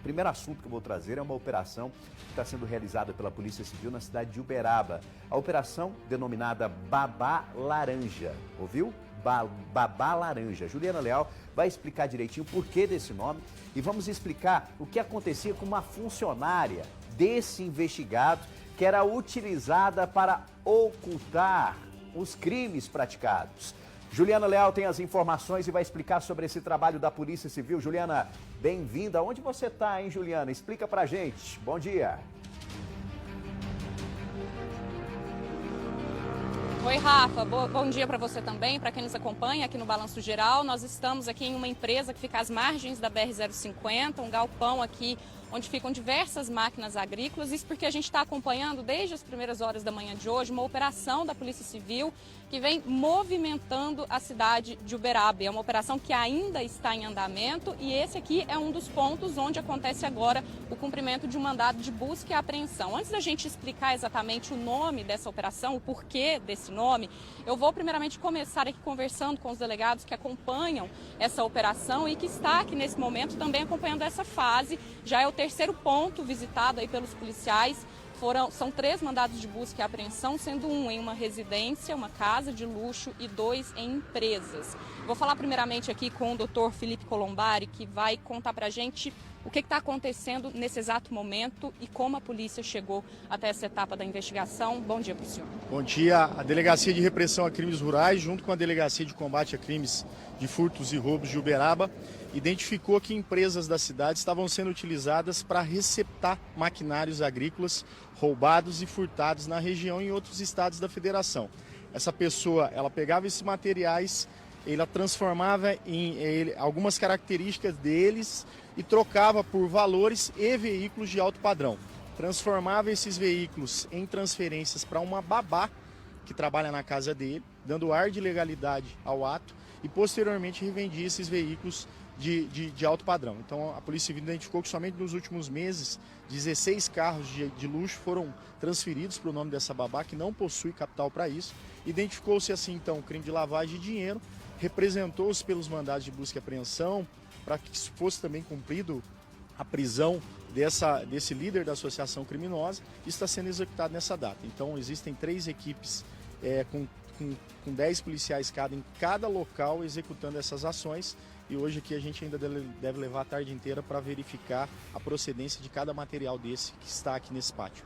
Primeiro assunto que eu vou trazer é uma operação que está sendo realizada pela Polícia Civil na cidade de Uberaba. A operação denominada Babá Laranja, ouviu? Babá Laranja. Juliana Leal vai explicar direitinho o porquê desse nome e vamos explicar o que acontecia com uma funcionária desse investigado que era utilizada para ocultar os crimes praticados. Juliana Leal tem as informações e vai explicar sobre esse trabalho da Polícia Civil. Juliana, bem-vinda. Onde você está, hein, Juliana? Explica pra gente. Bom dia. Oi, Rafa. Bom dia para você também, para quem nos acompanha aqui no Balanço Geral. Nós estamos aqui em uma empresa que fica às margens da BR-050, um galpão aqui onde ficam diversas máquinas agrícolas. Isso porque a gente está acompanhando desde as primeiras horas da manhã de hoje uma operação da Polícia Civil que vem movimentando a cidade de Uberaba. É uma operação que ainda está em andamento e esse aqui é um dos pontos onde acontece agora o cumprimento de um mandado de busca e apreensão. Antes da gente explicar exatamente o nome dessa operação, o porquê desse nome, eu vou primeiramente começar aqui conversando com os delegados que acompanham essa operação e que está aqui nesse momento também acompanhando essa fase. Já é o terceiro ponto visitado aí pelos policiais. São 3 mandados de busca e apreensão, sendo um em uma residência, uma casa de luxo e 2 em empresas. Vou falar primeiramente aqui com o Dr. Felipe Colombari, que vai contar pra gente o que está acontecendo nesse exato momento e como a polícia chegou até essa etapa da investigação. Bom dia para o senhor. Bom dia. A Delegacia de Repressão a Crimes Rurais, junto com a Delegacia de Combate a Crimes de Furtos e Roubos de Uberaba, identificou que empresas da cidade estavam sendo utilizadas para receptar maquinários agrícolas roubados e furtados na região e em outros estados da federação. Essa pessoa, ela pegava esses materiais, ela transformava em algumas características deles e trocava por valores e veículos de alto padrão. Transformava esses veículos em transferências para uma babá que trabalha na casa dele, dando ar de legalidade ao ato e posteriormente revendia esses veículos de alto padrão. Então a Polícia Civil identificou que somente nos últimos meses 16 carros de luxo foram transferidos para o nome dessa babá, que não possui capital para isso. Identificou-se assim então o crime de lavagem de dinheiro, representou-se pelos mandados de busca e apreensão para que fosse também cumprido a prisão desse líder da associação criminosa e está sendo executado nessa data. Então existem 3 equipes com 10 policiais em cada local executando essas ações e hoje aqui a gente ainda deve levar a tarde inteira para verificar a procedência de cada material desse que está aqui nesse pátio.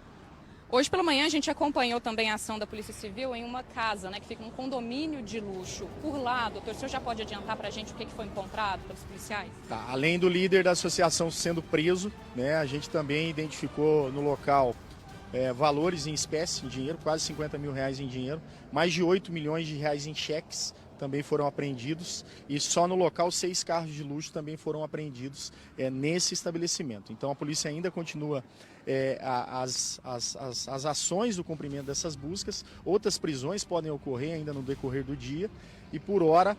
Hoje pela manhã a gente acompanhou também a ação da Polícia Civil em uma casa, que fica num condomínio de luxo. Por lá, doutor, o senhor já pode adiantar para a gente o que foi encontrado pelos policiais? Tá, além do líder da associação sendo preso, a gente também identificou no local valores em espécie, em dinheiro, quase 50 mil reais em dinheiro, mais de 8 milhões de reais em cheques também foram apreendidos e só no local 6 carros de luxo também foram apreendidos nesse estabelecimento. Então a polícia ainda continua as ações do cumprimento dessas buscas, outras prisões podem ocorrer ainda no decorrer do dia e por hora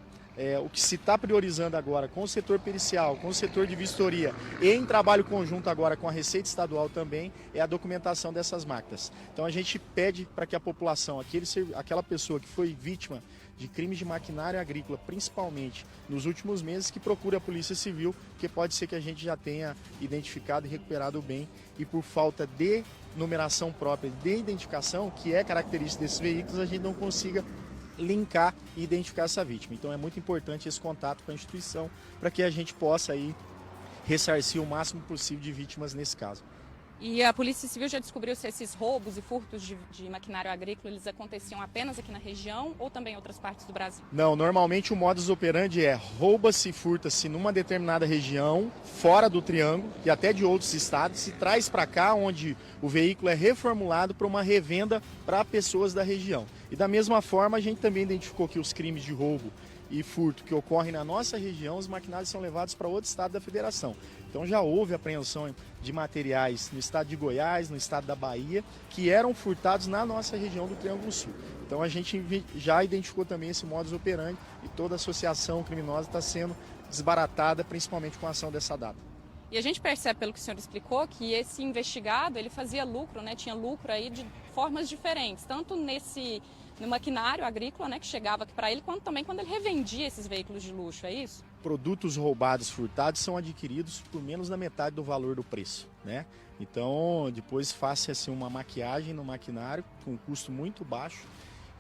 o que se está priorizando agora com o setor pericial, com o setor de vistoria e em trabalho conjunto agora com a Receita Estadual também é a documentação dessas máquinas. Então a gente pede para que a população, aquela pessoa que foi vítima de crimes de maquinário agrícola, principalmente nos últimos meses, que procure a Polícia Civil, porque pode ser que a gente já tenha identificado e recuperado o bem e por falta de numeração própria, de identificação, que é característica desses veículos, a gente não consiga linkar e identificar essa vítima. Então é muito importante esse contato com a instituição para que a gente possa aí ressarcir o máximo possível de vítimas nesse caso. E a Polícia Civil já descobriu se esses roubos e furtos de maquinário agrícola eles aconteciam apenas aqui na região ou também em outras partes do Brasil? Não, normalmente o modus operandi é rouba-se e furta-se numa determinada região, fora do triângulo e até de outros estados, se traz para cá onde o veículo é reformulado para uma revenda para pessoas da região. E da mesma forma a gente também identificou que os crimes de roubo e furto que ocorrem na nossa região, os maquinários são levados para outro estado da federação. Então já houve apreensão de materiais no estado de Goiás, no estado da Bahia, que eram furtados na nossa região do Triângulo Sul. Então a gente já identificou também esse modus operandi e toda associação criminosa está sendo desbaratada, principalmente com a ação dessa data. E a gente percebe, pelo que o senhor explicou, que esse investigado ele fazia lucro, tinha lucro aí de formas diferentes, tanto no maquinário agrícola, né, que chegava aqui para ele, também quando ele revendia esses veículos de luxo, é isso? Produtos roubados, furtados, são adquiridos por menos da metade do valor do preço, né? Então, depois faça assim, uma maquiagem no maquinário com um custo muito baixo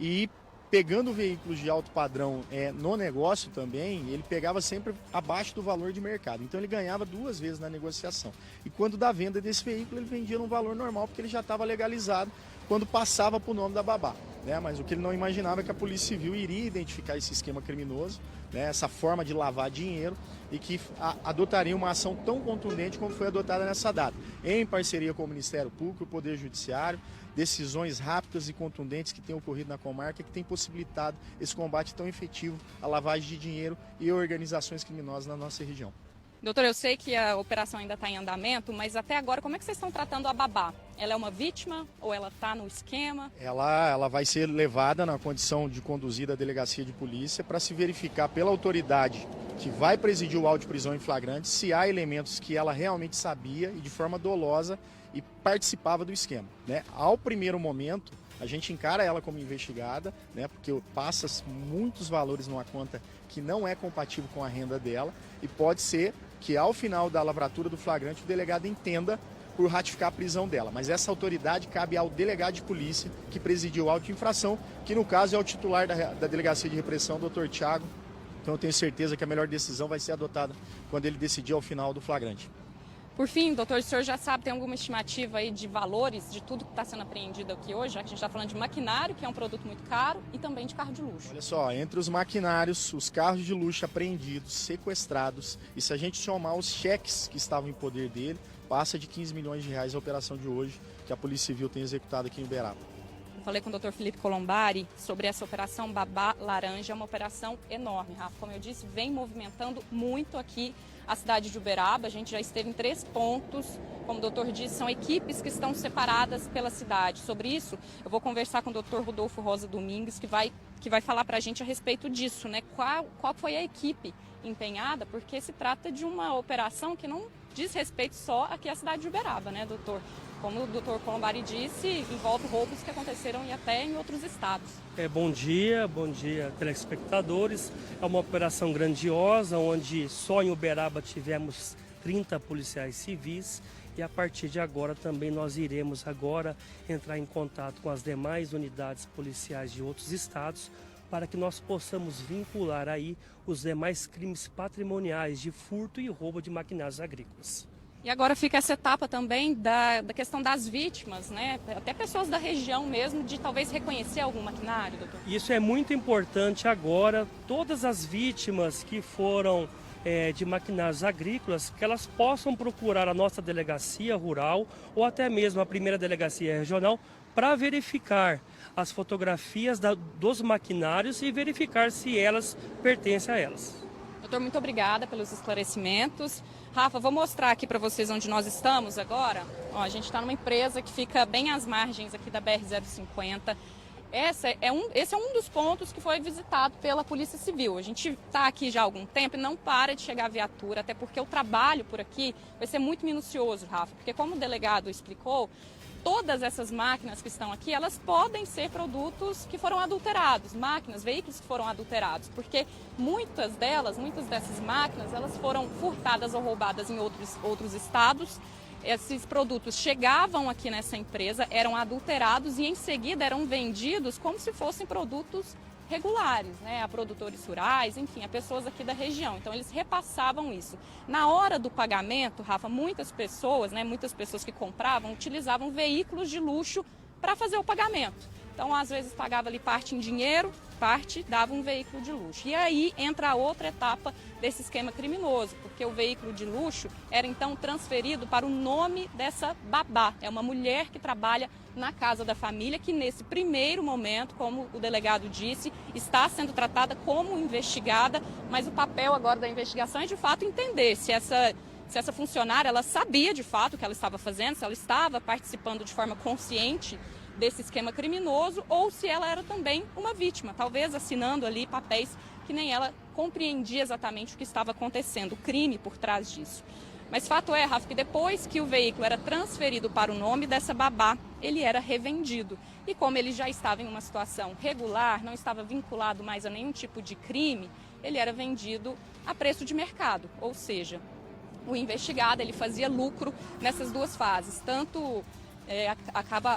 e pegando veículos de alto padrão no negócio também, ele pegava sempre abaixo do valor de mercado. Então ele ganhava 2 vezes na negociação. E quando da venda desse veículo, ele vendia num valor normal, porque ele já estava legalizado quando passava para o nome da babá. Né? Mas o que ele não imaginava é que a Polícia Civil iria identificar esse esquema criminoso, né? Essa forma de lavar dinheiro, e que adotaria uma ação tão contundente como foi adotada nessa data, em parceria com o Ministério Público e o Poder Judiciário, decisões rápidas e contundentes que têm ocorrido na comarca, que têm possibilitado esse combate tão efetivo à lavagem de dinheiro e organizações criminosas na nossa região. Doutor, eu sei que a operação ainda está em andamento, mas até agora como é que vocês estão tratando a babá? Ela é uma vítima ou ela está no esquema? Ela vai ser levada na condição de conduzida à delegacia de polícia para se verificar pela autoridade que vai presidir o auto de prisão em flagrante se há elementos que ela realmente sabia e de forma dolosa e participava do esquema. Né? Ao primeiro momento, a gente encara ela como investigada, né? Porque passa muitos valores numa conta que não é compatível com a renda dela, e pode ser que ao final da lavratura do flagrante o delegado entenda por ratificar a prisão dela. Mas essa autoridade cabe ao delegado de polícia que presidiu o auto de infração, que no caso é o titular da Delegacia de Repressão, Dr. Thiago. Então eu tenho certeza que a melhor decisão vai ser adotada quando ele decidir ao final do flagrante. Por fim, doutor, o senhor já sabe, tem alguma estimativa aí de valores de tudo que está sendo apreendido aqui hoje? Já que a gente está falando de maquinário, que é um produto muito caro, e também de carro de luxo. Olha só, entre os maquinários, os carros de luxo apreendidos, sequestrados, e se a gente somar os cheques que estavam em poder dele, passa de 15 milhões de reais a operação de hoje, que a Polícia Civil tem executado aqui em Uberaba. Falei com o Dr. Felipe Colombari sobre essa operação Babá Laranja, é uma operação enorme, Rafa. Como eu disse, vem movimentando muito aqui a cidade de Uberaba. A gente já esteve em 3 pontos, como o doutor disse, são equipes que estão separadas pela cidade. Sobre isso, eu vou conversar com o Dr. Rodolfo Rosa Domingues, que vai falar para a gente a respeito disso, né? Qual foi a equipe empenhada, porque se trata de uma operação que não diz respeito só aqui à cidade de Uberaba, né, doutor? Como o doutor Colombari disse, envolve roubos que aconteceram e até em outros estados. Bom dia, telespectadores. É uma operação grandiosa, onde só em Uberaba tivemos 30 policiais civis, e a partir de agora também nós iremos agora entrar em contato com as demais unidades policiais de outros estados, para que nós possamos vincular aí os demais crimes patrimoniais de furto e roubo de maquinários agrícolas. E agora fica essa etapa também da questão das vítimas, né? Até pessoas da região mesmo, de talvez reconhecer algum maquinário, doutor. Isso é muito importante agora. Todas as vítimas que foram de maquinários agrícolas, que elas possam procurar a nossa delegacia rural ou até mesmo a primeira delegacia regional para verificar as fotografias dos maquinários e verificar se elas pertencem a elas. Doutor, muito obrigada pelos esclarecimentos. Rafa, vou mostrar aqui para vocês onde nós estamos agora. Ó, a gente está numa empresa que fica bem às margens aqui da BR-050. Esse é um dos pontos que foi visitado pela Polícia Civil. A gente está aqui já há algum tempo e não para de chegar a viatura, até porque o trabalho por aqui vai ser muito minucioso, Rafa. Porque como o delegado explicou, todas essas máquinas que estão aqui, elas podem ser produtos que foram adulterados, veículos que foram adulterados, porque muitas dessas máquinas, elas foram furtadas ou roubadas em outros estados. Esses produtos chegavam aqui nessa empresa, eram adulterados e em seguida eram vendidos como se fossem produtos regulares, né, a produtores rurais, enfim, a pessoas aqui da região. Então eles repassavam isso. Na hora do pagamento, Rafa, muitas pessoas que compravam, utilizavam veículos de luxo para fazer o pagamento. Então, às vezes, pagava ali parte em dinheiro, parte dava um veículo de luxo. E aí entra a outra etapa desse esquema criminoso, porque o veículo de luxo era então transferido para o nome dessa babá. É uma mulher que trabalha na casa da família, que nesse primeiro momento, como o delegado disse, está sendo tratada como investigada, mas o papel agora da investigação é de fato entender se essa funcionária ela sabia de fato o que ela estava fazendo, se ela estava participando de forma consciente desse esquema criminoso ou se ela era também uma vítima, talvez assinando ali papéis que nem ela compreendia exatamente o que estava acontecendo, o crime por trás disso. Mas fato é, Rafa, que depois que o veículo era transferido para o nome dessa babá, ele era revendido. E como ele já estava em uma situação regular, não estava vinculado mais a nenhum tipo de crime, ele era vendido a preço de mercado, ou seja, o investigado ele fazia lucro nessas duas fases, tanto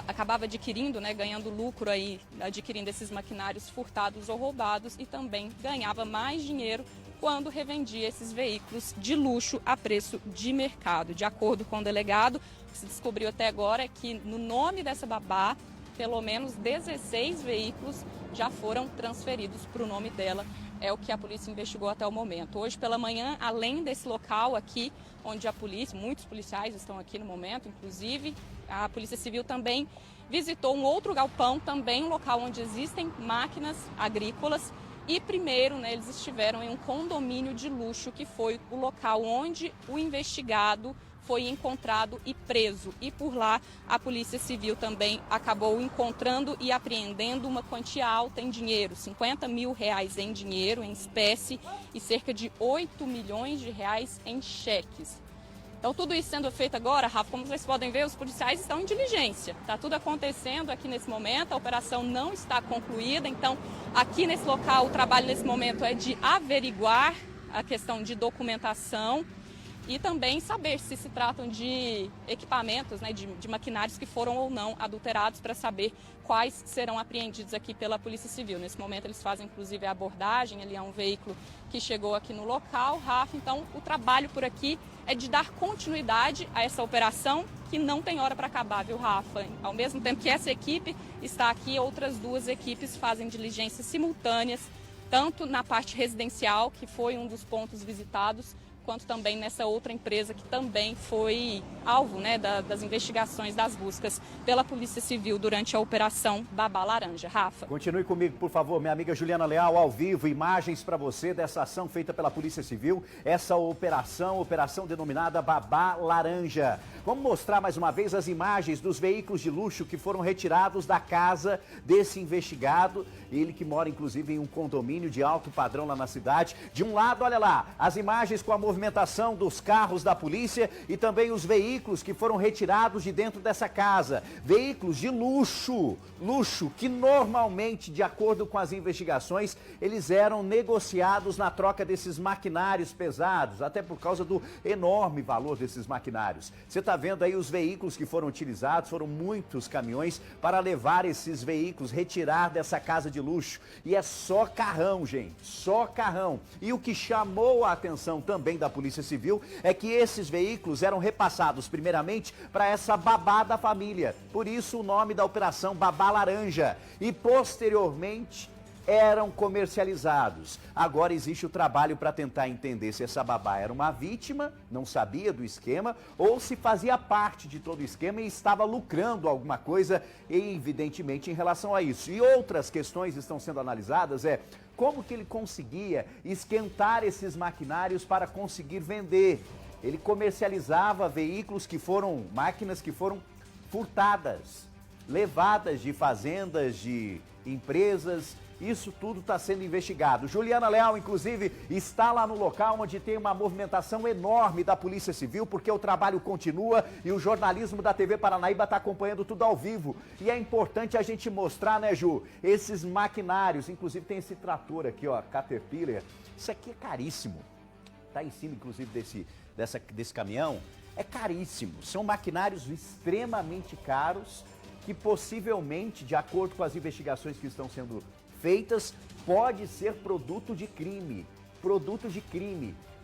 acabava adquirindo, né, ganhando lucro aí, adquirindo esses maquinários furtados ou roubados e também ganhava mais dinheiro quando revendia esses veículos de luxo a preço de mercado. De acordo com o delegado, o que se descobriu até agora é que no nome dessa babá, pelo menos 16 veículos já foram transferidos para o nome dela. É o que a polícia investigou até o momento. Hoje pela manhã, além desse local aqui, onde a polícia, muitos policiais estão aqui no momento, inclusive, a Polícia Civil também visitou um outro galpão, também um local onde existem máquinas agrícolas. E primeiro, né, eles estiveram em um condomínio de luxo, que foi o local onde o investigado foi encontrado e preso. E por lá, a Polícia Civil também acabou encontrando e apreendendo uma quantia alta em dinheiro, R$50 mil em dinheiro, em espécie, e cerca de R$8 milhões em cheques. Então, tudo isso sendo feito agora, Rafa, como vocês podem ver, os policiais estão em diligência. Está tudo acontecendo aqui nesse momento, a operação não está concluída. Então, aqui nesse local, o trabalho nesse momento é de averiguar a questão de documentação e também saber se tratam de equipamentos, né, de maquinários que foram ou não adulterados, para saber quais serão apreendidos aqui pela Polícia Civil. Nesse momento eles fazem inclusive a abordagem, ali é um veículo que chegou aqui no local, Rafa. Então o trabalho por aqui é de dar continuidade a essa operação que não tem hora para acabar, viu, Rafa? Ao mesmo tempo que essa equipe está aqui, outras duas equipes fazem diligências simultâneas, tanto na parte residencial, que foi um dos pontos visitados, quanto também nessa outra empresa que também foi alvo, né, das investigações, das buscas pela Polícia Civil durante a Operação Babá Laranja. Rafa. Continue comigo, por favor, minha amiga Juliana Leal, ao vivo, imagens para você dessa ação feita pela Polícia Civil, essa operação denominada Babá Laranja. Vamos mostrar mais uma vez as imagens dos veículos de luxo que foram retirados da casa desse investigado, ele que mora inclusive em um condomínio de alto padrão lá na cidade. De um lado, olha lá, as imagens com a movimentação dos carros da polícia e também os veículos que foram retirados de dentro dessa casa. Veículos de luxo que normalmente, de acordo com as investigações, eles eram negociados na troca desses maquinários pesados, até por causa do enorme valor desses maquinários. Você está vendo aí os veículos que foram utilizados, foram muitos caminhões para levar esses veículos, retirar dessa casa de luxo. E é só carrão, gente, só carrão. E o que chamou a atenção também da Polícia Civil é que esses veículos eram repassados primeiramente para essa babá da família. Por isso o nome da operação Babá Laranja. E posteriormente eram comercializados. Agora existe o trabalho para tentar entender se essa babá era uma vítima, não sabia do esquema, ou se fazia parte de todo o esquema e estava lucrando alguma coisa, evidentemente, em relação a isso. E outras questões estão sendo analisadas, como que ele conseguia esquentar esses maquinários para conseguir vender. Ele comercializava veículos máquinas que foram furtadas, levadas de fazendas, de empresas. Isso tudo está sendo investigado. Juliana Leal, inclusive, está lá no local onde tem uma movimentação enorme da Polícia Civil, porque o trabalho continua e o jornalismo da TV Paranaíba está acompanhando tudo ao vivo. E é importante a gente mostrar, né, Ju, esses maquinários. Inclusive tem esse trator aqui, ó, Caterpillar. Isso aqui é caríssimo. Está em cima, inclusive, desse caminhão. É caríssimo. São maquinários extremamente caros que possivelmente, de acordo com as investigações que estão sendo feitas, pode ser produto de crime.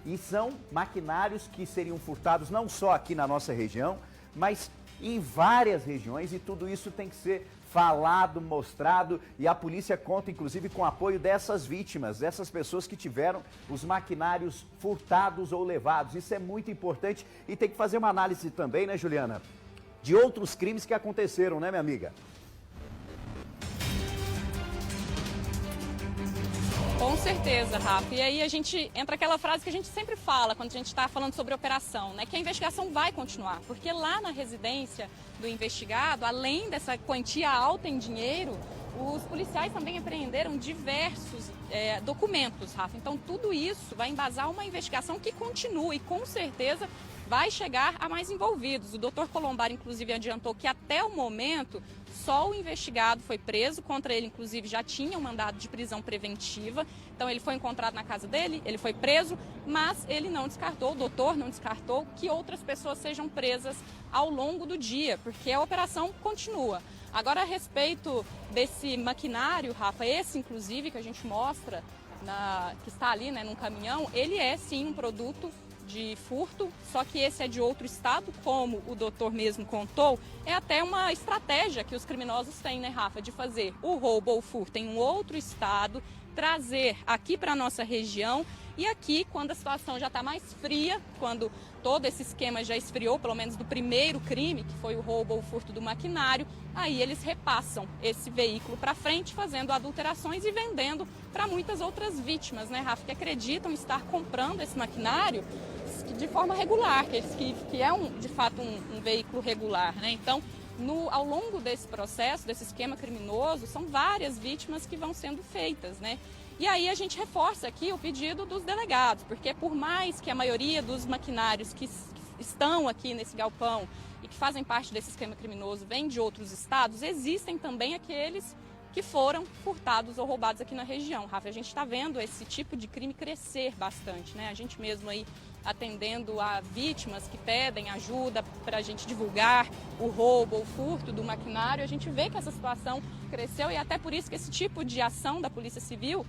E são maquinários que seriam furtados não só aqui na nossa região, mas em várias regiões, e tudo isso tem que ser falado, mostrado, e a polícia conta inclusive com o apoio dessas vítimas, dessas pessoas que tiveram os maquinários furtados ou levados. Isso é muito importante e tem que fazer uma análise também, né, Juliana, de outros crimes que aconteceram, né, minha amiga? Com certeza, Rafa. E aí a gente entra aquela frase que a gente sempre fala quando a gente está falando sobre operação, né? Que a investigação vai continuar, porque lá na residência do investigado, além dessa quantia alta em dinheiro, os policiais também apreenderam diversos documentos, Rafa. Então tudo isso vai embasar uma investigação que continua e com certeza vai chegar a mais envolvidos. O doutor Colombar, inclusive, adiantou que até o momento só o investigado foi preso, contra ele, inclusive, já tinha um mandado de prisão preventiva. Então, ele foi encontrado na casa dele, ele foi preso, mas ele não descartou, o doutor não descartou que outras pessoas sejam presas ao longo do dia, porque a operação continua. Agora, a respeito desse maquinário, Rafa, esse, inclusive, que a gente mostra, que está ali, né, num caminhão, ele é, sim, um produto de furto, só que esse é de outro estado, como o doutor mesmo contou, é até uma estratégia que os criminosos têm, né, Rafa, de fazer o roubo ou o furto em um outro estado, trazer aqui para a nossa região e aqui, quando a situação já está mais fria, quando todo esse esquema já esfriou, pelo menos do primeiro crime, que foi o roubo ou o furto do maquinário, aí eles repassam esse veículo para frente, fazendo adulterações e vendendo para muitas outras vítimas, né, Rafa, que acreditam estar comprando esse maquinário de forma regular, que é de fato um veículo regular, né? Então, ao longo desse processo, desse esquema criminoso, são várias vítimas que vão sendo feitas, né? E aí a gente reforça aqui o pedido dos delegados, porque por mais que a maioria dos maquinários que estão aqui nesse galpão e que fazem parte desse esquema criminoso vêm de outros estados, existem também aqueles que foram furtados ou roubados aqui na região. Rafa, a gente está vendo esse tipo de crime crescer bastante, né? A gente mesmo aí atendendo a vítimas que pedem ajuda para a gente divulgar o roubo ou o furto do maquinário, a gente vê que essa situação cresceu e até por isso que esse tipo de ação da Polícia Civil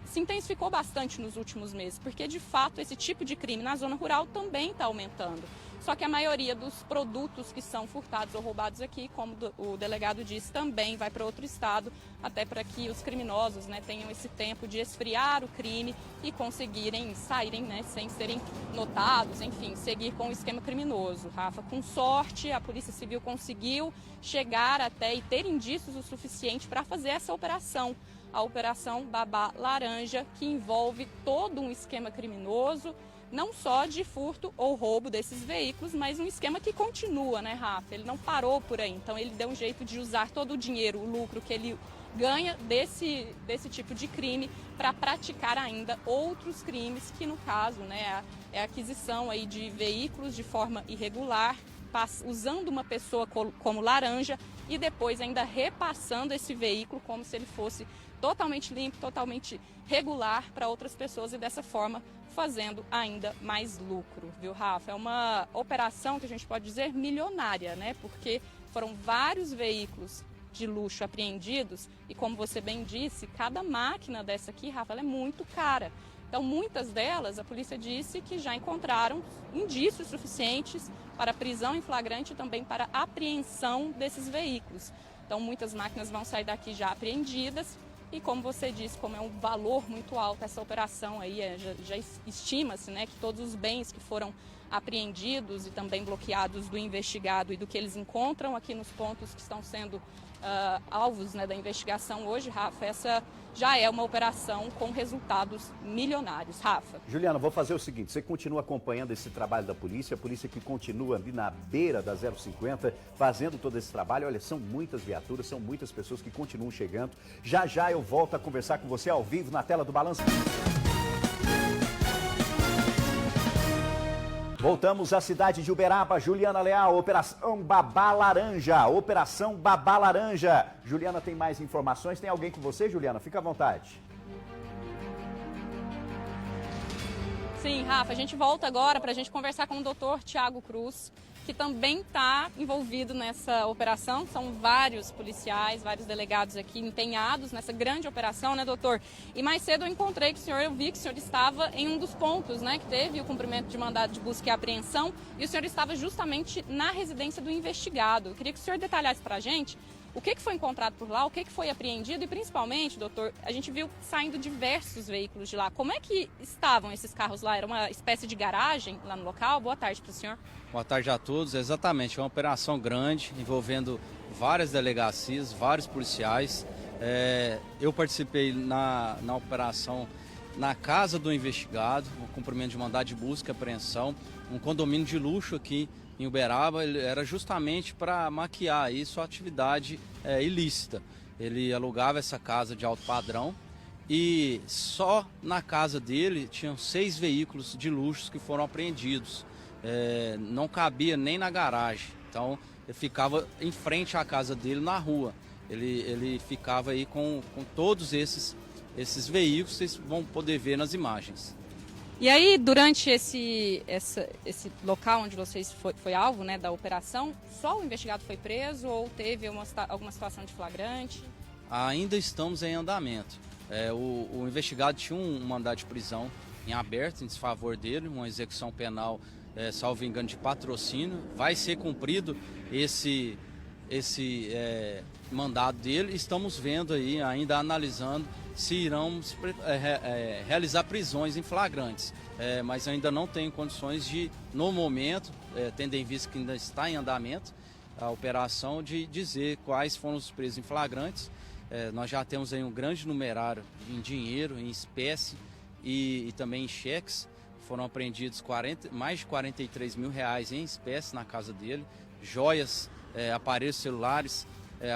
se intensificou bastante nos últimos meses, porque de fato esse tipo de crime na zona rural também está aumentando. Só que a maioria dos produtos que são furtados ou roubados aqui, como o delegado disse, também vai para outro estado, até para que os criminosos, né, tenham esse tempo de esfriar o crime e conseguirem saírem, né, sem serem notados, enfim, seguir com o esquema criminoso. Rafa, com sorte, a Polícia Civil conseguiu chegar até e ter indícios o suficiente para fazer essa operação. A Operação Babá Laranja, que envolve todo um esquema criminoso, não só de furto ou roubo desses veículos, mas um esquema que continua, né, Rafa? Ele não parou por aí, então ele deu um jeito de usar todo o dinheiro, o lucro que ele ganha desse tipo de crime para praticar ainda outros crimes, que no caso, né, é a aquisição aí de veículos de forma irregular, usando uma pessoa como laranja e depois ainda repassando esse veículo como se ele fosse totalmente limpo, totalmente regular para outras pessoas e dessa forma fazendo ainda mais lucro, viu, Rafa? É uma operação que a gente pode dizer milionária, né? Porque foram vários veículos de luxo apreendidos e, como você bem disse, cada máquina dessa aqui, Rafa, ela é muito cara. Então, muitas delas, a polícia disse que já encontraram indícios suficientes para prisão em flagrante e também para apreensão desses veículos. Então, muitas máquinas vão sair daqui já apreendidas. E como você disse, como é um valor muito alto essa operação aí, já estima-se, né, que todos os bens que foram apreendidos e também bloqueados do investigado e do que eles encontram aqui nos pontos que estão sendo alvos, né, da investigação hoje, Rafa, essa já é uma operação com resultados milionários. Rafa. Juliana, vou fazer o seguinte, você continua acompanhando esse trabalho da polícia, a polícia que continua ali na beira da 050, fazendo todo esse trabalho. Olha, são muitas viaturas, são muitas pessoas que continuam chegando. Já já eu volto a conversar com você ao vivo na tela do Balanço. Voltamos à cidade de Uberaba. Juliana Leal, Operação Babá Laranja. Operação Babá Laranja. Juliana, tem mais informações? Tem alguém com você, Juliana? Fica à vontade. Sim, Rafa, a gente volta agora para a gente conversar com o doutor Tiago Cruz, que também está envolvido nessa operação. São vários policiais, vários delegados aqui empenhados nessa grande operação, né, doutor? E mais cedo eu vi que o senhor estava em um dos pontos, né, que teve o cumprimento de mandado de busca e apreensão, e o senhor estava justamente na residência do investigado. Eu queria que o senhor detalhasse para a gente o que foi encontrado por lá, o que foi apreendido e, principalmente, doutor, a gente viu saindo diversos veículos de lá. Como é que estavam esses carros lá? Era uma espécie de garagem lá no local? Boa tarde para o senhor. Boa tarde a todos. Exatamente, é uma operação grande, envolvendo várias delegacias, vários policiais. Eu participei na operação na casa do investigado, no cumprimento de mandado de busca e apreensão, um condomínio de luxo aqui em Uberaba. Ele era justamente para maquiar aí sua atividade ilícita. Ele alugava essa casa de alto padrão e só na casa dele tinham 6 veículos de luxo que foram apreendidos. não cabia nem na garagem. Então, ele ficava em frente à casa dele na rua. Ele ficava aí com todos esses veículos, vocês vão poder ver nas imagens. E aí, durante esse local onde vocês foi alvo, né, da operação, só o investigado foi preso ou teve alguma situação de flagrante? Ainda estamos em andamento. O investigado tinha um mandado de prisão em aberto, em desfavor dele, uma execução penal, salvo engano, de patrocínio. Vai ser cumprido esse mandado dele. Estamos vendo aí, ainda analisando, se irão realizar prisões em flagrantes. Mas ainda não tenho condições de, no momento, tendo em vista que ainda está em andamento a operação, de dizer quais foram os presos em flagrantes. Nós já temos aí um grande numerário em dinheiro, em espécie e também em cheques. Foram apreendidos mais de 43 mil reais em espécie na casa dele, joias, aparelhos celulares.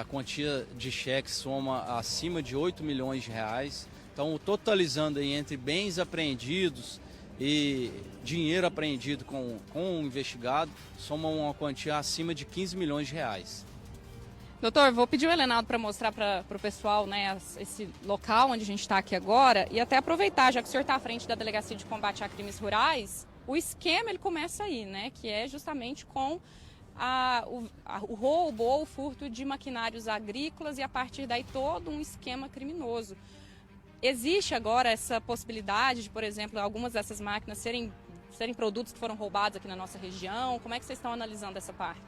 A quantia de cheques soma acima de 8 milhões de reais. Então, totalizando aí entre bens apreendidos e dinheiro apreendido com o investigado, soma uma quantia acima de 15 milhões de reais. Doutor, vou pedir o Helenaldo para mostrar para o pessoal, né, esse local onde a gente está aqui agora e até aproveitar, já que o senhor está à frente da Delegacia de Combate a Crimes Rurais, o esquema ele começa aí, né, que é justamente com o roubo ou o furto de maquinários agrícolas e a partir daí todo um esquema criminoso. Existe agora essa possibilidade de, por exemplo, algumas dessas máquinas serem produtos que foram roubados aqui na nossa região? Como é que vocês estão analisando essa parte?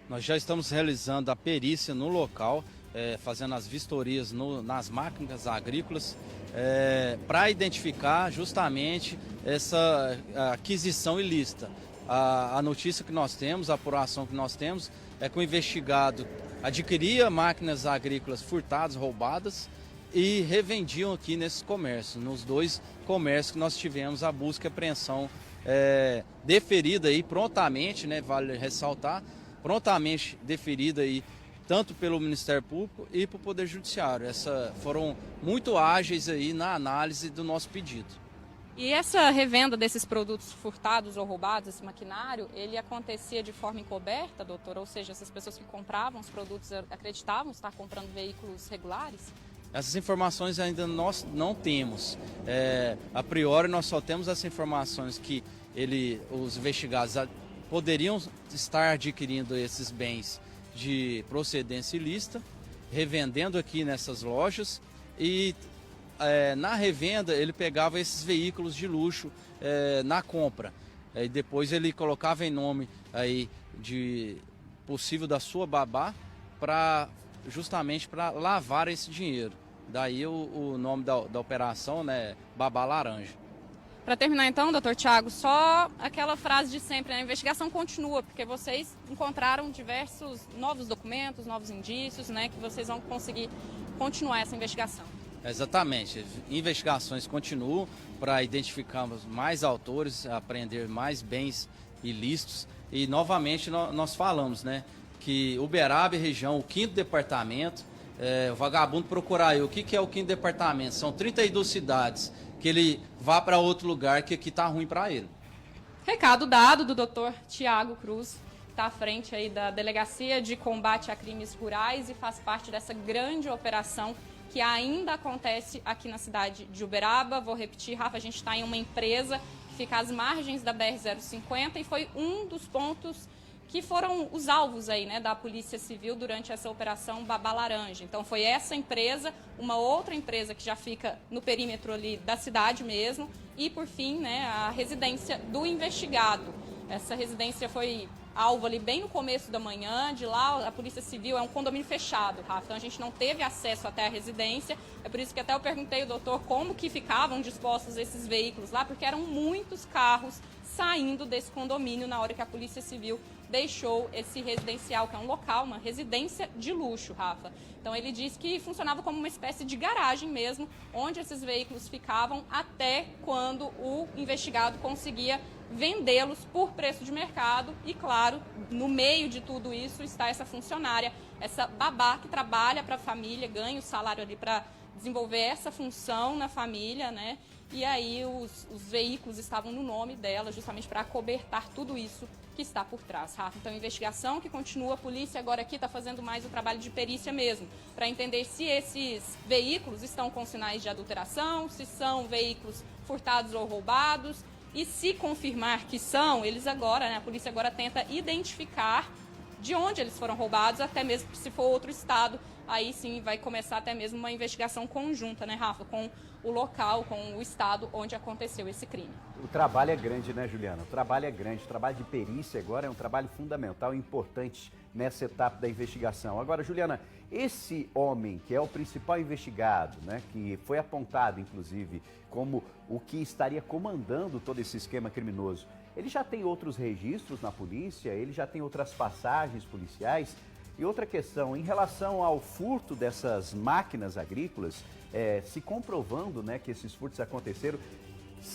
Nós já estamos realizando a perícia no local, fazendo as vistorias nas máquinas agrícolas, para identificar justamente essa aquisição ilícita. A notícia que nós temos, a apuração que nós temos, é que o investigado adquiria máquinas agrícolas furtadas, roubadas, e revendiam aqui nesses comércios, nos 2 comércios que nós tivemos a busca e apreensão deferida aí prontamente, né, vale ressaltar, prontamente deferida aí tanto pelo Ministério Público e pelo Poder Judiciário. Foram muito ágeis aí na análise do nosso pedido. E essa revenda desses produtos furtados ou roubados, esse maquinário, ele acontecia de forma encoberta, doutor? Ou seja, essas pessoas que compravam os produtos acreditavam estar comprando veículos regulares? Essas informações ainda nós não temos. A priori, nós só temos essas informações que os investigados poderiam estar adquirindo esses bens de procedência ilícita, revendendo aqui nessas lojas e na revenda ele pegava esses veículos de luxo na compra. E depois ele colocava em nome aí possível da sua babá justamente para lavar esse dinheiro. Daí o nome da operação, né, Babá Laranja. Para terminar então, doutor Thiago, só aquela frase de sempre, né? A investigação continua, porque vocês encontraram diversos novos documentos, novos indícios, né, que vocês vão conseguir continuar essa investigação. Exatamente, investigações continuam para identificarmos mais autores, apreender mais bens ilícitos e novamente nós falamos, né, que Uberaba e região, o 5º departamento, o vagabundo procurar aí, o que é o 5º departamento? São 32 cidades, que ele vá para outro lugar que aqui está ruim para ele. Recado dado do doutor Thiago Cruz, está à frente aí da Delegacia de Combate a Crimes Rurais e faz parte dessa grande operação que ainda acontece aqui na cidade de Uberaba. Vou repetir, Rafa, a gente está em uma empresa que fica às margens da BR-050 e foi um dos pontos que foram os alvos aí, né, da Polícia Civil durante essa operação Babá Laranja. Então foi essa empresa, uma outra empresa que já fica no perímetro ali da cidade mesmo e, por fim, né, a residência do investigado. Essa residência foi alvo ali bem no começo da manhã. De lá, a Polícia Civil é um condomínio fechado, Rafa, então a gente não teve acesso até a residência. É por isso que até eu perguntei ao doutor como que ficavam dispostos esses veículos lá, porque eram muitos carros saindo desse condomínio na hora que a Polícia Civil deixou esse residencial, que é um local, uma residência de luxo, Rafa. Então ele disse que funcionava como uma espécie de garagem mesmo, onde esses veículos ficavam até quando o investigado conseguia vendê-los por preço de mercado. E claro, no meio de tudo isso está essa funcionária, essa babá que trabalha para a família, ganha o salário ali para desenvolver essa função na família, né? e aí os veículos estavam no nome dela, justamente para acobertar tudo isso que está por trás, Rafa. Então, investigação que continua, a polícia agora aqui está fazendo mais o trabalho de perícia mesmo, para entender se esses veículos estão com sinais de adulteração, se são veículos furtados ou roubados, e se confirmar que são, eles agora, a polícia agora tenta identificar de onde eles foram roubados, até mesmo se for outro estado, aí sim vai começar até mesmo uma investigação conjunta, né, Rafa, com o local, com o estado onde aconteceu esse crime. O trabalho é grande, né, Juliana? O trabalho é grande. O trabalho de perícia agora é um trabalho fundamental e importante nessa etapa da investigação. Agora, Juliana, esse homem que é o principal investigado, né, que foi apontado, inclusive, como o que estaria comandando todo esse esquema criminoso, ele já tem outros registros na polícia? Ele já tem outras passagens policiais? E outra questão, em relação ao furto dessas máquinas agrícolas, se comprovando, né, que esses furtos aconteceram,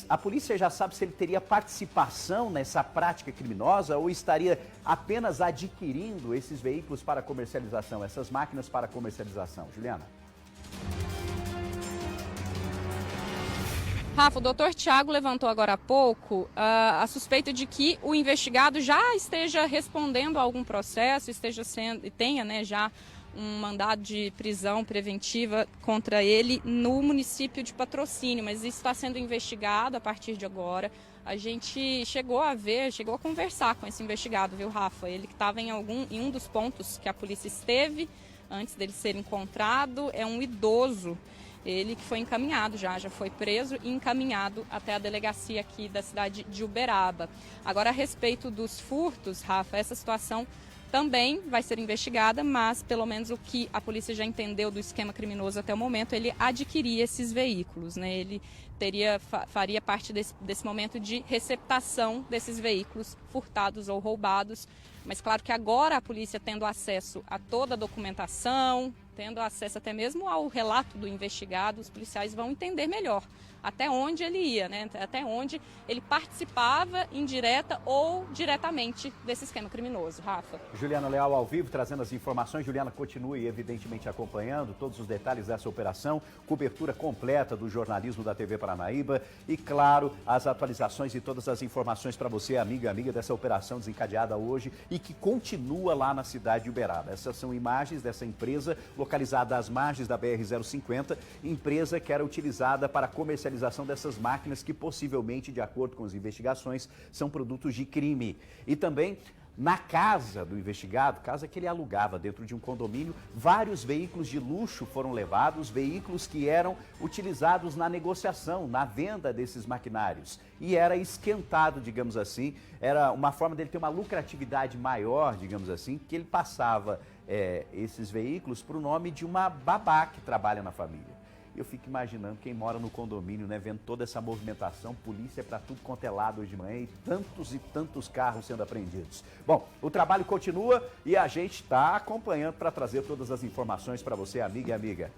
a polícia já sabe se ele teria participação nessa prática criminosa ou estaria apenas adquirindo esses veículos para comercialização, essas máquinas para comercialização? Juliana? Rafa, o doutor Tiago levantou agora há pouco a suspeita de que o investigado já esteja respondendo a algum processo, tenha, né, já um mandado de prisão preventiva contra ele no município de Patrocínio, mas isso está sendo investigado a partir de agora. A gente chegou a conversar com esse investigado, viu, Rafa? Ele que estava em um dos pontos que a polícia esteve antes dele ser encontrado, é um idoso. Ele que foi encaminhado já foi preso e encaminhado até a delegacia aqui da cidade de Uberaba. Agora, a respeito dos furtos, Rafa, essa situação também vai ser investigada, mas pelo menos o que a polícia já entendeu do esquema criminoso até o momento, ele adquiria esses veículos, né? Ele faria parte desse momento de receptação desses veículos furtados ou roubados. Mas claro que agora a polícia, tendo acesso a toda a documentação, tendo acesso até mesmo ao relato do investigado, os policiais vão entender melhor até onde ele ia, né? Até onde ele participava indireta ou diretamente desse esquema criminoso. Rafa. Juliana Leal ao vivo, trazendo as informações. Juliana, continue evidentemente acompanhando todos os detalhes dessa operação, cobertura completa do jornalismo da TV Paranaíba e, claro, as atualizações e todas as informações para você, amiga dessa operação desencadeada hoje e que continua lá na cidade de Uberaba. Essas são imagens dessa empresa localizada às margens da BR-050, empresa que era utilizada para comercialização dessas máquinas que possivelmente, de acordo com as investigações, são produtos de crime. E também na casa do investigado, casa que ele alugava dentro de um condomínio, vários veículos de luxo foram levados, veículos que eram utilizados na negociação, na venda desses maquinários. E era esquentado, digamos assim, era uma forma dele ter uma lucratividade maior, digamos assim, que ele passava esses veículos para o nome de uma babá que trabalha na família. Eu fico imaginando quem mora no condomínio, né, vendo toda essa movimentação, polícia para tudo quanto é lado hoje de manhã e tantos carros sendo apreendidos. Bom, o trabalho continua e a gente está acompanhando para trazer todas as informações para você, amiga e amiga.